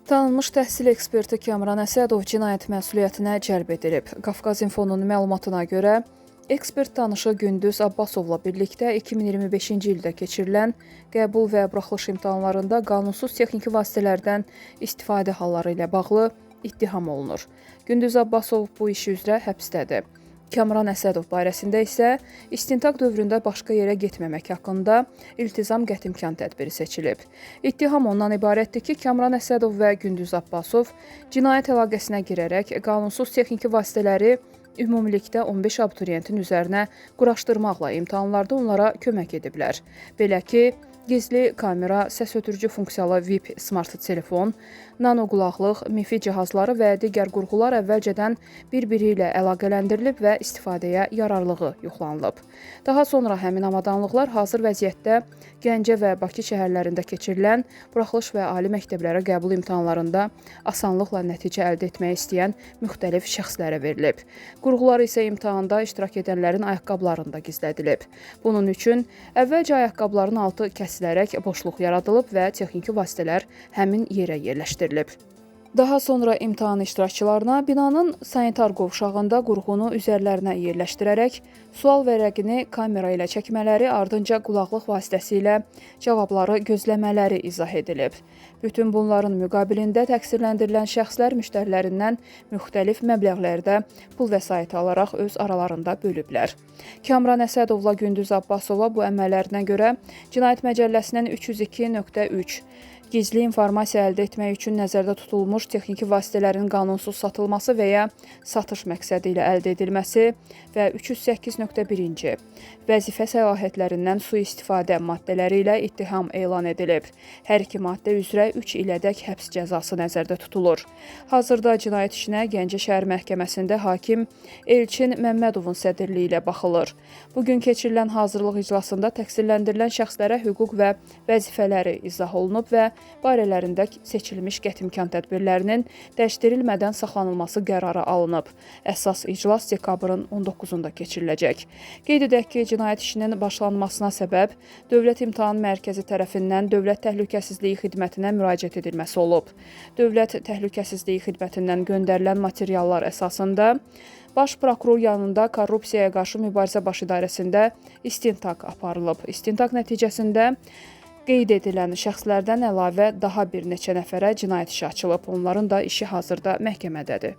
Tanınmış təhsil eksperti Kamran Əsədov cinayət məsuliyyətinə cəlb edilib. Qafqaz İnfonun məlumatına görə, ekspert tanışı Gündüz Abbasovla birlikdə 2025-ci ildə keçirilən qəbul və buraxılış imtahanlarında qanunsuz texniki vasitələrdən istifadə halları ilə bağlı ittiham olunur. Gündüz Abbasov bu işi üzrə həbsdədir. Kamran Əsədov barəsində isə istintaq dövründə başqa yerə getməmək haqqında iltizam qətimkan tədbiri seçilib. İttiham ondan ibarətdir ki, Kamran Əsədov və Gündüz Abbasov cinayət əlaqəsinə girərək qanunsuz texniki vasitələri ümumilikdə 15 abituriyentin üzərinə quraşdırmaqla imtahanlarda onlara kömək ediblər. Belə ki, gizli kamera, səs ötürücü funksiyalı VIP smart telefon, nano qulaqlıq, MIFI cihazları və digər qurğular əvvəlcədən bir-biri ilə əlaqələndirilib və istifadəyə yararlığı yoxlanılıb. Daha sonra həmin avadanlıqlar hazır vəziyyətdə Gəncə və Bakı şəhərlərində keçirilən buraxılış və ali məktəblərə qəbul imtahanlarında asanlıqla nəticə əldə etmək istəyən müxtəlif şəxslərə verilib. Qurğular isə imtahanda iştirak edənlərin ayaqqabılarında gizlədilib. Bunun üçün əvvəlcə ayaqqabıların altı kəsilərək boşluq yaradılıb və texniki vasitələr həmin yerə yerləşdirilib. Daha sonra imtahan iştirakçılarına binanın sanitar qovşağında qurğunu üzərlərinə yerləşdirərək sual vərəqini kamera ilə çəkmələri, ardınca qulaqlıq vasitəsilə cavabları gözləmələri izah edilib. Bütün bunların müqabilində təqsirləndirilən şəxslər müştərilərindən müxtəlif məbləğlərdə pul vəsaiti alaraq öz aralarında bölüblər. Kamran Əsədovla Gündüz Abbasova bu əməllərinə görə Cinayət Məcəlləsinin 302.3 gizli informasiya əldə etmək üçün nəzərdə tutulmuş texniki vasitələrin qanunsuz satılması və ya satış məqsədi ilə əldə edilməsi və 308.1-ci vəzifə səlahiyyətlərindən sui-istifadə maddələri ilə ittiham elan edilib. Hər iki maddə üzrə 3 ilədək həbs cəzası nəzərdə tutulur. Hazırda cinayət işinə Gəncə şəhər məhkəməsində hakim Elçin Məmmədovun sədrliyi ilə baxılır. Bugün keçirilən hazırlıq iclasında təqsirləndirilən şəxslərə hüquq və vəzifələri izah olunub və barələrində seçilmiş qətimkan tədbirlərinin dəyişdirilmədən saxlanılması qərarı alınıb. Əsas iclas dekabrın 19-da keçiriləcək. Qeyd edək ki, cinayət işinin başlanmasına səbəb Dövlət İmtahan Mərkəzi tərəfindən Dövlət Təhlükəsizliyi Xidmətinə müraciət edilməsi olub. Dövlət Təhlükəsizliyi Xidmətindən göndərilən materiallar əsasında Baş prokuror yanında Korrupsiyaya qarşı mübarizə baş idarəsində istintaq aparılıb. İstintaq nəticəsində qeyd edilən şəxslərdən əlavə daha bir neçə nəfərə cinayət işi açılıb. Onların da işi hazırda məhkəmədədir.